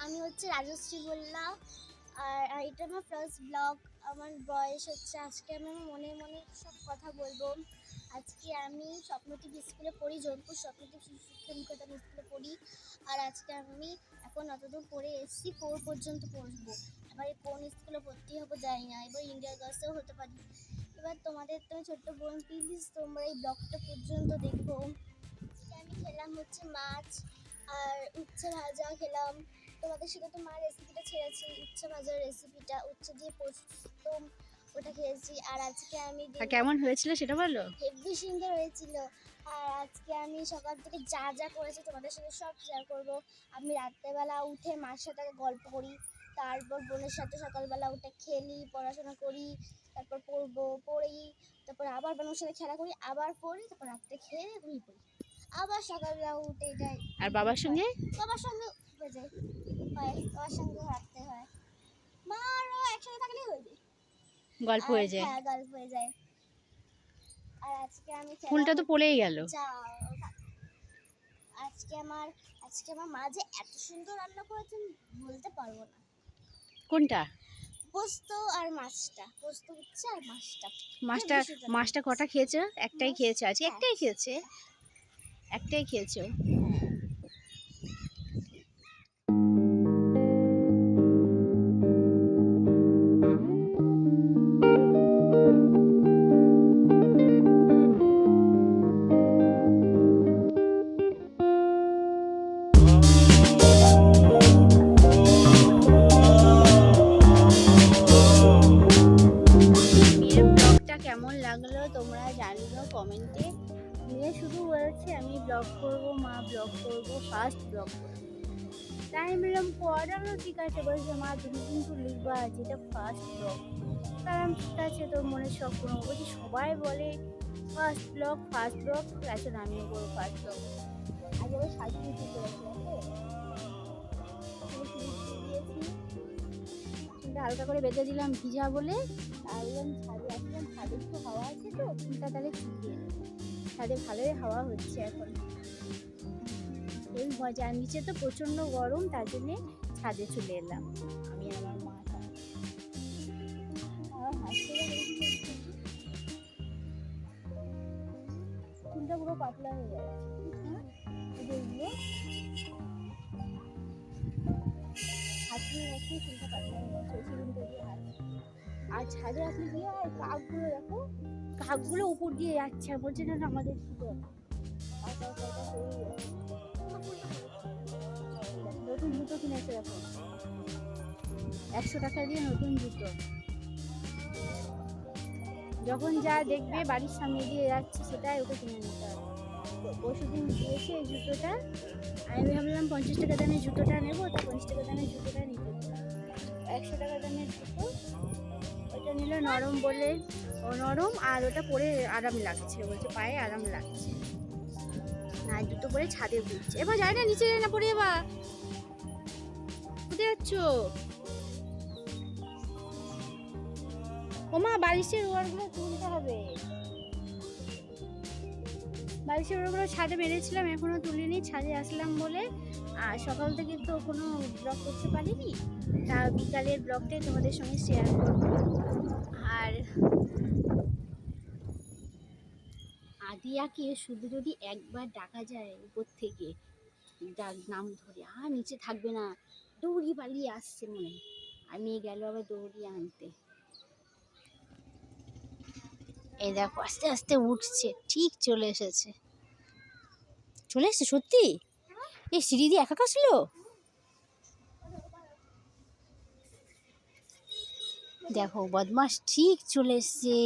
আমি হচ্ছে রাজশ্রী বললা। আর এটা আমার ফার্স্ট ব্লগ। আমার বয়স হচ্ছে, আজকে আমি আমার মনে মনে সব কথা বলবো। আজকে আমি স্বপ্নদ্বীপ স্কুলে পড়ি, জোনপুর স্বপ্নদ্বীপ শিশু শিক্ষা নিকেতন স্কুলে পড়ি। আর আজকে আমি এখন অতদূর পড়ে এসেছি, 4 পর্যন্ত পড়বো। এবার কোন স্কুলে ভর্তি হবো জানি না, এবার ইন্ডিয়ান গার্লসেও হতে পারি। এবার তোমাদের তো ছোট্ট বোন, প্লিজ তোমরা এই ব্লগটা পর্যন্ত দেখো। আমি খেলাম হচ্ছে মাছ আর উচ্ছে ভাজা খেলাম। তোমাদের সাথে তো মা রেসিপিটা ছেড়েছি, উচ্ছে ভাজার রেসিপিটা, উচ্ছে দিয়ে পোস্ত, ওটা খেয়েছি। আর আজকে আমি কেমন হয়েছিল সেটা বলো। হেভি সুন্দর হয়েছিল। আর আজকে আমি সকাল থেকে যা যা করেছি তোমাদের সাথে সব শেয়ার করব। আমি রাত্রেবেলা উঠে মার সাথে গল্প করি, তারপর বোনের সাথে সকালবেলা উঠে খেলি, পড়াশোনা করি, তারপর পড়বো, পড়ি, তারপর আবার বোনের সাথে খেলা করি, আবার পড়ি, তারপর রাত্রে খেয়ে ঘুমিয়ে পড়ি, আবার সকালবেলা উঠে এটাই। আর বাবার সঙ্গে বাবার সঙ্গে হয়ে যায়, বাবার সঙ্গে হাঁটতে হয়, মা আরও একসাথে থাকলেই হয়ে যায়, গল্প হয়ে যায়। হ্যাঁ গল্প হয়ে যায়। আর আজকে আমি ফুলটা তো পড়েই গেল। আজকে আমার মা যে এত সুন্দর রান্না করেছেন বলতে পারবো না। কোনটা? পোস্ত আর মাছটা, পোস্ত হচ্ছে আর মাছটা। মাছটা কটা খেয়েছো? একটাই খেয়েছো আজকে? হ্যাঁ। একটাই খেয়েছো। কেমন লাগলো তোমরা জানিও কমেন্টে। মেয়ে শুধু বলছে আমি ব্লগ করব, মা ব্লগ করব, ফার্স্ট ব্লগ করব। তাই আমি বললাম পড়ানো ঠিক আছে, বলছে মা তুমি কিন্তু লিখবা যেটা ফার্স্ট ব্লগ। কারণ ঠিক আছে তোর মনে শখ কোনো, বলছি সবাই বলে ফার্স্ট ব্লগ আছে, আমিও করবো ফার্স্ট ব্লগ। আগে আবার সাজিয়ে দিতে হালকা করে বেঁধে দিলাম ভিজা বলে। আর ছাদে আসলাম, ছাদে একটু হাওয়া আছে তো ফুলটা তাহলে শুকিয়ে, ছাদে ভালোই হাওয়া হচ্ছে এখন, এই মজা। নিচে তো প্রচন্ড গরম, তার জন্যে ছাদে চলে এলাম আমি আমার মা। ফুলটা পুরো পাতলা হয়ে যাচ্ছে, ফুলটা পাতলা হয়ে যাচ্ছে। আর ছাদে আসলে কি হয়, কাকগুলো দেখো, কাকগুলো উপর দিয়ে যাচ্ছে আর বলছে না আমাদের ছিল। নতুন জুতো কিনেছে দেখো, 100 টাকা দিয়ে নতুন জুতো। যখন যা দেখবে বাড়ির সামনে দিয়ে যাচ্ছে সেটাই ওকে কিনে নিতে হবে। পরশুদিন দিয়েছে এই জুতোটা, আমি ভাবলাম 50 টাকা দামের জুতোটা নেবো, তো 50 টাকা দামের জুতোটা নিতে 100 টাকা দামের জুতো। ওটা নিল নরম বলে, ও নরম আর ওটা পরে আরাম লাগছে, বলছে পায়ে আরাম লাগছে। না জুতো পরে ছাদে ঘুরছে, এবার যায় না নিচে, যায় না পরে, এবার কোথায় যাচ্ছ? ওমা বালিশের ওয়ারগুলো তুলতে হবে, বালিশের ওয়ারগুলো ছাদে মেরেছিলাম এখনো তুলিনি, ছাদে আসলাম বলে। আর সকাল থেকে তো কোনো ব্লগ করতে পারিনি, তা বিকালের ব্লগটাই তোমাদের সঙ্গে শেয়ার করবো। আর আদিয়াকে শুধু যদি একবার ডাকা যায় উপর থেকে, নাম ধরে আর নিচে থাকবে না, দৌড়ি পালিয়ে আসছে মনে হয়। আর মেয়ে গেল আবার দৌড়িয়ে আনতে। এই দেখো আস্তে আস্তে উঠছে, ঠিক চলে এসেছে সত্যি। এই সিঁড়ি দিয়ে একা ছিল, দেখো বদমাস ঠিক চলে এসছে।